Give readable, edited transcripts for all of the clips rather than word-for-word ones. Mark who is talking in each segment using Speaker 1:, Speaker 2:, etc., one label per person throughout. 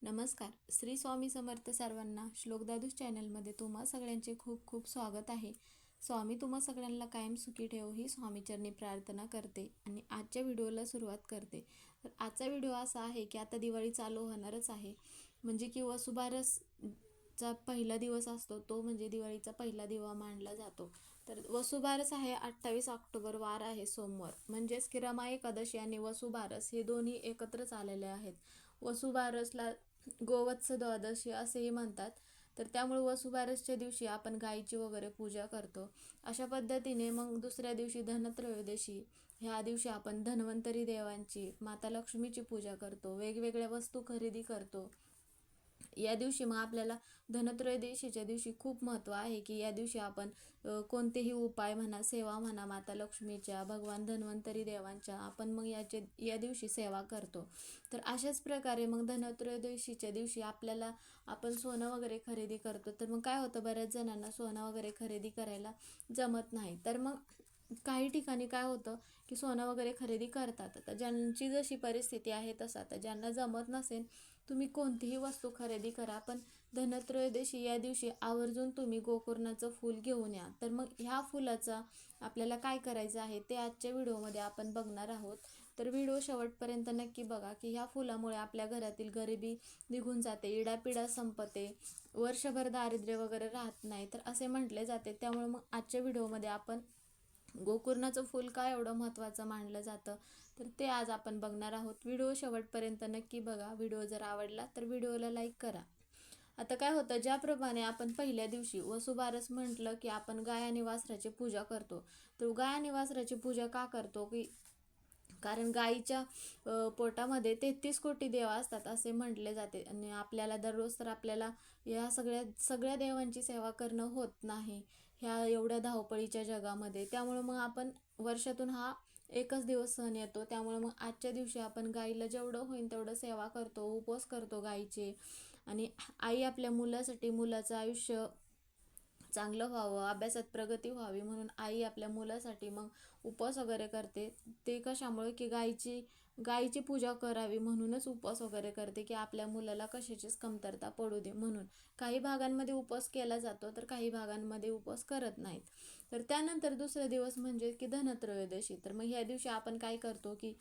Speaker 1: नमस्कार. श्री स्वामी समर्थ सर्वांना. श्लोक दादूस चॅनलमध्ये तुम्हा सगळ्यांचे खूप खूप स्वागत आहे. स्वामी तुम्हा सगळ्यांना कायम सुखी ठेवो ही स्वामीचरणी प्रार्थना करते आणि आजच्या व्हिडिओला सुरुवात करते. तर आजचा व्हिडिओ असा आहे की आता दिवाळी चालू होणारच आहे, म्हणजे की वसुबारसचा पहिला दिवस असतो, तो म्हणजे दिवाळीचा पहिला दिवा मानला जातो. तर वसुबारस आहे 28 ऑक्टोबर, वार आहे सोमवार, म्हणजेच की रमा एकादशी आणि वसुबारस हे दोन्ही एकत्रच आलेले आहेत. वसुबारसला गोवत्स द्वादशी असेही म्हणतात. तर त्यामुळे वसुबारसच्या दिवशी आपण गायीची वगैरे पूजा करतो. अशा पद्धतीने मग दुसऱ्या दिवशी धनत्रयोदशी, ह्या दिवशी आपण धन्वंतरी देवांची, माता लक्ष्मीची पूजा करतो, वेगवेगळ्या वस्तू खरेदी करतो. या दिवशी मग आपल्याला धनत्रयोदशीच्या दिवशी खूप महत्त्व आहे की या दिवशी आपण कोणतेही उपाय म्हणा, सेवा म्हणा, माता लक्ष्मीच्या, भगवान धन्वंतरी देवांच्या आपण मग या दिवशी सेवा करतो. तर अशाच प्रकारे मग धनत्रयोदशीच्या दिवशी आपण सोनं वगैरे खरेदी करतो. तर मग काय होतं, बऱ्याच जणांना सोनं वगैरे खरेदी करायला जमत नाही. तर मग काही ठिकाणी काय होतं की सोनं वगैरे खरेदी करतात. आता ज्यांची जशी परिस्थिती आहे तसं, आता ज्यांना जमत नसेल तुम्ही कोणतीही वस्तू खरेदी करा, पण धनत्रयोदशी या दिवशी आवर्जून तुम्ही गोकर्णाचं फूल घेऊन या. तर मग ह्या फुलाचा आपल्याला काय करायचं आहे ते आजच्या व्हिडिओमध्ये आपण बघणार आहोत. तर व्हिडिओ शेवटपर्यंत नक्की बघा की ह्या फुलामुळे आपल्या घरातील गरिबी निघून जाते, इडापिडा संपते, वर्षभर दारिद्र्य वगैरे राहत नाही, तर असे म्हटले जाते. त्यामुळे मग आजच्या व्हिडिओमध्ये आपण गोकर्णाचं फूल का एवढं महत्त्वाचं मानलं जातं तर ते आज आपण बघणार आहोत. व्हिडिओ शेवटपर्यंत नक्की बघा. व्हिडिओ जर आवडला तर व्हिडिओला लाईक करा. आता काय होतं, ज्याप्रमाणे आपण पहिल्या दिवशी वसुबारस म्हटलं की आपण गाय आणि वासराची पूजा करतो. तर गाय आणि वासराची पूजा का करतो की कारण गाईच्या पोटामध्ये 33 कोटी देव असतात असे म्हटले जाते आणि आपल्याला दररोज तर आपल्याला या सगळ्या देवांची सेवा करणं होत नाही ह्या एवढ्या धावपळीच्या जगामध्ये. त्यामुळे मग आपण वर्षातून हा एकच दिवस सण येतो, त्यामुळे मग आजच्या दिवशी आपण गाईला जेवढं होईल तेवढं सेवा करतो, उपवास करतो गाईचे. आणि आई आपल्या मुलासाठी, मुलाचं आयुष्य चांगलं व्हावं, अभ्यासात प्रगती व्हावी म्हणून आई आपल्या मुलासाठी मग उपवास वगैरे करते. ते कशामुळे की गायीची पूजा करावी म्हणूनच उपवास वगैरे करते की आपल्या मुलाला कशाचीच कमतरता पडू दे म्हणून. काही भागांमध्ये उपवास केला जातो तर काही भागांमध्ये उपवास करत नाहीत. तर त्यानंतर दुसरा दिवस म्हणजे की धनत्रयोदशी. तर मग ह्या दिवशी आपण काय करतो की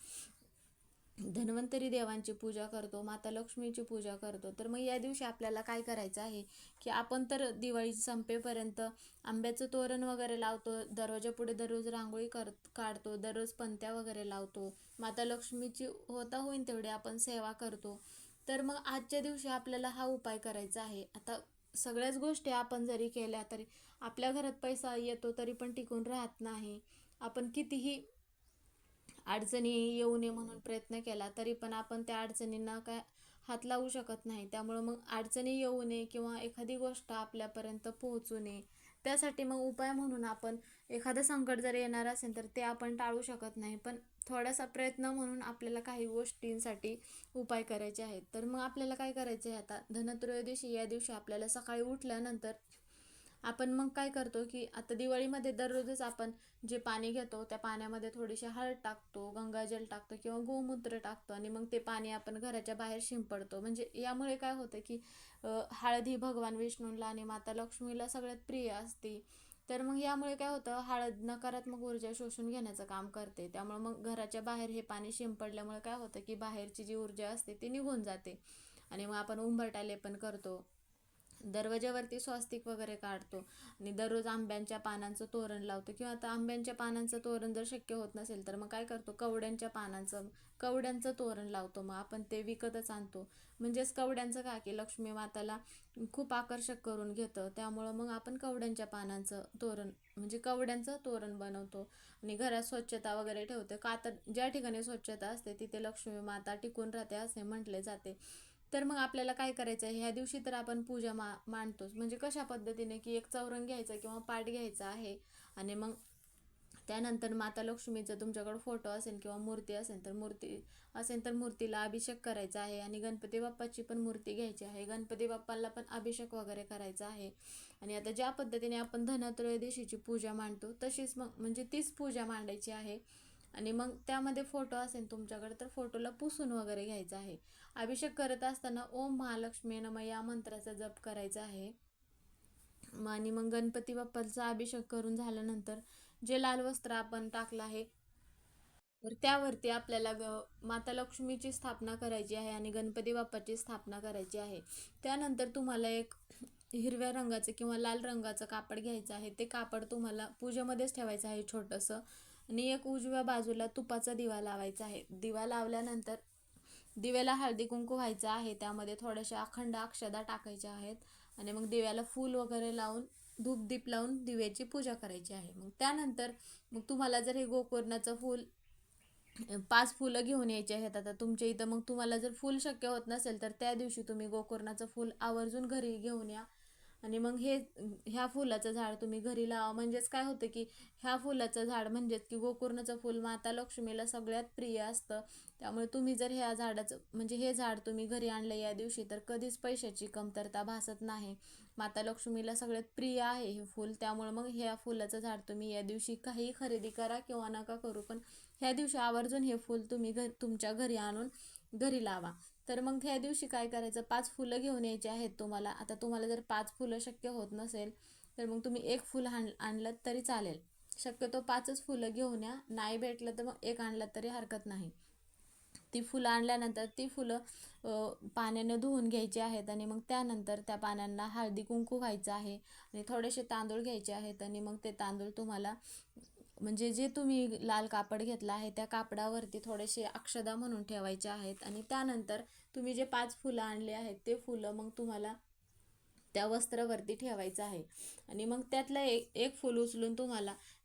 Speaker 1: धन्वंतरी देवांची पूजा करतो, माता लक्ष्मीची पूजा करतो. तर मग या दिवशी आपल्याला काय करायचं आहे की आपण तर दिवाळी संपेपर्यंत आंब्याचं तोरण वगैरे लावतो, दरवाजापुढे दररोज रांगोळी काढतो, दररोज पंत्या वगैरे लावतो, माता लक्ष्मीची होता होईन तेवढी आपण सेवा करतो. तर मग आजच्या दिवशी आपल्याला हा उपाय करायचा आहे. आता सगळ्याच गोष्टी आपण जरी केल्या तरी आपल्या घरात पैसा येतो तरी पण टिकून राहत नाही. आपण कितीही अडचणी येऊ नये म्हणून प्रयत्न केला तरी पण आपण त्या अडचणींना काय हात लावू शकत नाही. त्यामुळं मग अडचणी येऊ नये किंवा एखादी गोष्ट आपल्यापर्यंत पोहोचू नये त्यासाठी मग उपाय म्हणून आपण एखादं संकट जर येणार असेल तर ते आपण टाळू शकत नाही, पण थोडासा प्रयत्न म्हणून आपल्याला काही गोष्टींसाठी उपाय करायचे आहेत. तर मग आपल्याला काय करायचं आहे, आता धनत्रयोदशी या दिवशी आपल्याला सकाळी उठल्यानंतर आपण मग काय करतो की आता दिवाळीमध्ये दररोजच आपण जे पाणी घेतो त्या पाण्यामध्ये थोडीशी हळद टाकतो, गंगाजल टाकतो किंवा गोमूत्र टाकतो आणि मग ते पाणी आपण घराच्या बाहेर शिंपडतो. म्हणजे यामुळे काय होतं की हळद ही भगवान विष्णूला आणि माता लक्ष्मीला सगळ्यात प्रिय असते. तर मग यामुळे काय होतं, हळद नकारात्मक ऊर्जा शोषून घेण्याचं काम करते. त्यामुळे मग घराच्या बाहेर हे पाणी शिंपडल्यामुळे काय होतं की बाहेरची जी ऊर्जा असते ती निघून जाते. आणि मग आपण उंबरठा लेपन करतो, दरवाज्यावरती स्वस्तिक वगैरे काढतो आणि दररोज आंब्यांच्या पानांचं तोरण लावतो. किंवा आता आंब्यांच्या पानांचं तोरण जर शक्य होत नसेल तर मग काय करतो, कवड्यांचं तोरण लावतो. मग आपण ते विकतच आणतो. म्हणजेच कवड्यांचं का की लक्ष्मी माताला खूप आकर्षक करून घेतं, त्यामुळं मग आपण कवड्यांच्या पानांचं तोरण म्हणजे कवड्यांचं तोरण बनवतो आणि घरात स्वच्छता वगैरे ठेवतो. का तर ज्या ठिकाणी स्वच्छता असते तिथे लक्ष्मी माता टिकून राहते असे म्हटले जाते. तर मग आपल्याला काय करायचं आहे, ह्या दिवशी तर आपण पूजा मांडतोच. म्हणजे कशा पद्धतीने की एक चौरंग घ्यायचा किंवा पाट घ्यायचा आहे आणि मग त्यानंतर माता लक्ष्मीचा तुमच्याकडे फोटो असेल किंवा मूर्ती असेल तर मूर्तीला अभिषेक करायचा आहे. आणि गणपती बाप्पाची पण मूर्ती घ्यायची आहे, गणपती बाप्पाला पण अभिषेक वगैरे करायचा आहे. आणि आता ज्या पद्धतीने आपण धनत्रयोदशीची पूजा मांडतो तशीच मग म्हणजे तीच पूजा मांडायची आहे. आणि मग त्यामध्ये फोटो असेल तुमच्याकडे तर फोटोला पुसून वगैरे घ्यायचा आहे. अभिषेक करत असताना ओम महालक्ष्मी नमः या मंत्राचा जप करायचा आहे. आणि मग गणपती बाप्पाचा अभिषेक करून झाल्यानंतर जे लाल वस्त्र आपण टाकलं आहे तर त्यावरती आपल्याला माता लक्ष्मीची स्थापना करायची आहे आणि गणपती बाप्पाची स्थापना करायची आहे. त्यानंतर तुम्हाला एक हिरव्या रंगाचं किंवा लाल रंगाचं कापड घ्यायचं आहे. ते कापड तुम्हाला पूजेमध्येच ठेवायचं आहे छोटंसं. आणि एक उजव्या बाजूला तुपाचा दिवा लावायचा आहे. दिवा लावल्यानंतर दिव्याला हळदी कुंकू व्हायचं आहे. त्यामध्ये थोड्याशा अखंड अक्षदा टाकायच्या आहेत आणि मग दिव्याला फूल वगैरे लावून धूप दीप लावून दिव्याची पूजा करायची आहे. मग त्यानंतर मग तुम्हाला जर हे गोकर्णाचं फूल 5 फुलं घेऊन यायची आहेत. आता तुमच्या इथं मग तुम्हाला जर फुल शक्य होत नसेल तर त्या दिवशी तुम्ही गोकर्णाचं फूल आवर्जून घरी घेऊन या. आणि मग ह्या फुलाचं झाड तुम्ही घरी लावा. म्हणजेच काय होतं की ह्या फुलाचं झाड म्हणजेच की गोकर्णाचं फूल माता लक्ष्मीला सगळ्यात प्रिय असतं. त्यामुळे तुम्ही जर ह्या झाडाचं म्हणजे हे झाड तुम्ही घरी आणलं या दिवशी तर कधीच पैशाची कमतरता भासत नाही. माता लक्ष्मीला सगळ्यात प्रिय आहे हे फूल. त्यामुळे मग ह्या फुलाचं झाड तुम्ही या दिवशी काही खरेदी करा किंवा नका करू, पण ह्या दिवशी आवर्जून हे फूल तुम्ही तुमच्या घरी आणून घरी लावा. तर मग ह्या दिवशी काय करायचं, 5 फुलं घेऊन यायची आहेत तुम्हाला. आता तुम्हाला जर 5 फुलं शक्य होत नसेल तर मग तुम्ही एक फुल आणलं तरी चालेल. शक्यतो 5च फुलं घेऊन या. नाही भेटलं तर मग एक आणलं तरी हरकत नाही. ती फुलं आणल्यानंतर ती फुलं पाण्याने धुवून घ्यायची आहेत आणि मग त्यानंतर त्या पानांना हळदी कुंकू व्हायचं आहे आणि थोडेसे तांदूळ घ्यायचे आहेत आणि मग ते तांदूळ तुम्हाला म्हणजे जे तुम्ही लाल कापड घेतला आहे त्या कापडावरती थोडेसे अक्षदा म्हणून ठेवायचे आहेत. आणि त्यानंतर तुम्ही जे 5 फुलं आणले आहेत ते फुलं मग तुम्हाला त्या वस्त्रावरती ठेवायचं आहे. आणि मग त्यातलं एक फूल उचलून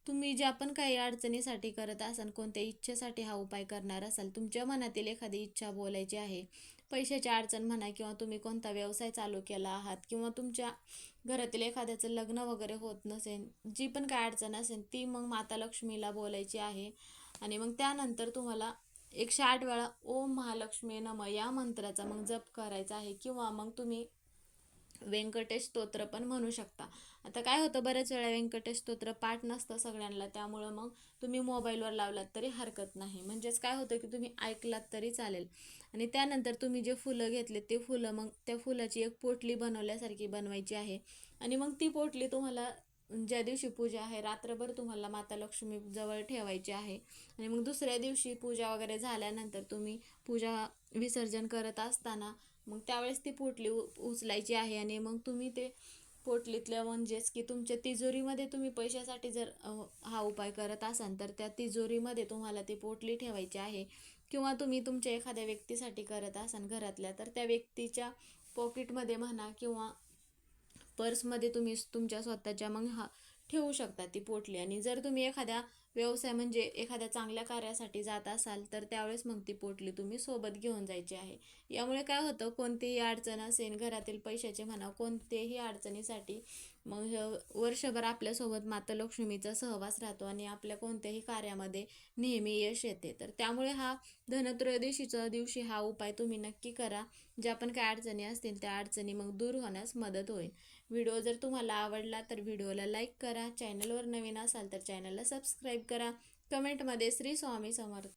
Speaker 1: तुम्ही ज्या पण काही अडचणीसाठी करत असाल, कोणत्या इच्छेसाठी हा उपाय करणार असाल, तुमच्या मनातील एखादी इच्छा बोलायची आहे. पैशाची अडचण म्हणा किंवा तुम्ही कोणता व्यवसाय चालू केला आहात किंवा तुमच्या घरातील एखाद्याचं लग्न वगैरे होत नसेल, जी पण काय अडचण असेल ती मग माता लक्ष्मीला बोलायची आहे. आणि मग त्यानंतर तुम्हाला 108 वेळा ओम महालक्ष्मी नमः या मंत्राचा मग जप करायचा आहे किंवा मग तुम्ही व्यंकटेश स्तोत्र पण म्हणू शकता. आता काय होतं, बऱ्याच वेळा व्यंकटेश स्तोत्र पाठ नसतं सगळ्यांना, त्यामुळं मग तुम्ही मोबाईलवर लावलात तरी हरकत नाही. म्हणजेच काय होतं की तुम्ही ऐकलात तरी चालेल. आणि त्यानंतर तुम्ही जे फुलं घेतले ते फुलं मग त्या फुलाची एक पोटली बनवल्यासारखी बनवायची आहे. आणि मग ती पोटली तुम्हाला ज्या दिवशी पूजा आहे रात्रभर तुम्हाला माता लक्ष्मी जवळ ठेवायची आहे. आणि मग दुसऱ्या दिवशी पूजा वगैरे झाल्यानंतर तुम्ही पूजा विसर्जन करत असताना मग त्यावेळेस ती पोटली उचलायची आहे. आणि मग तुम्ही ते पोटलीतलं म्हणजेच की तुमच्या तिजोरीमध्ये तुम्ही पैशासाठी जर हा उपाय करत असाल तर त्या तिजोरीमध्ये तुम्हाला ती पोटली ठेवायची आहे. किंवा तुम्ही तुमच्या एखाद्या व्यक्तीसाठी करत असाल घरातल्या तर त्या व्यक्तीच्या पॉकेटमध्ये म्हणा किंवा पर्समध्ये तुम्ही तुमच्या स्वतःच्या मग ठेवू शकता ती पोटली. आणि जर तुम्ही एखाद्या व्यवसाय म्हणजे एखाद्या चांगल्या कार्यासाठी जात असाल तर त्यावेळेस मग ती पोटली तुम्ही सोबत घेऊन जायची आहे. यामुळे काय होतं, कोणतीही अडचण असेल घरातील पैशाचे म्हणा कोणतेही अडचणीसाठी मग वर्षभर आपल्यासोबत माता लक्ष्मीचा सहवास राहतो आणि आपल्या कोणत्याही कार्यामध्ये नेहमी यश येते. तर त्यामुळे हा धनत्रयोदशीच्या दिवशी हा उपाय तुम्ही नक्की करा. ज्या पण काय अडचणी असतील त्या अडचणी मग दूर होण्यास मदत होईल. व्हिडिओ जर तुम्हाला आवडला तर व्हिडिओला लाईक करा. चॅनलवर नवीन असाल तर चॅनलला सबस्क्राईब करा. कमेंटमध्ये श्री स्वामी समर्थ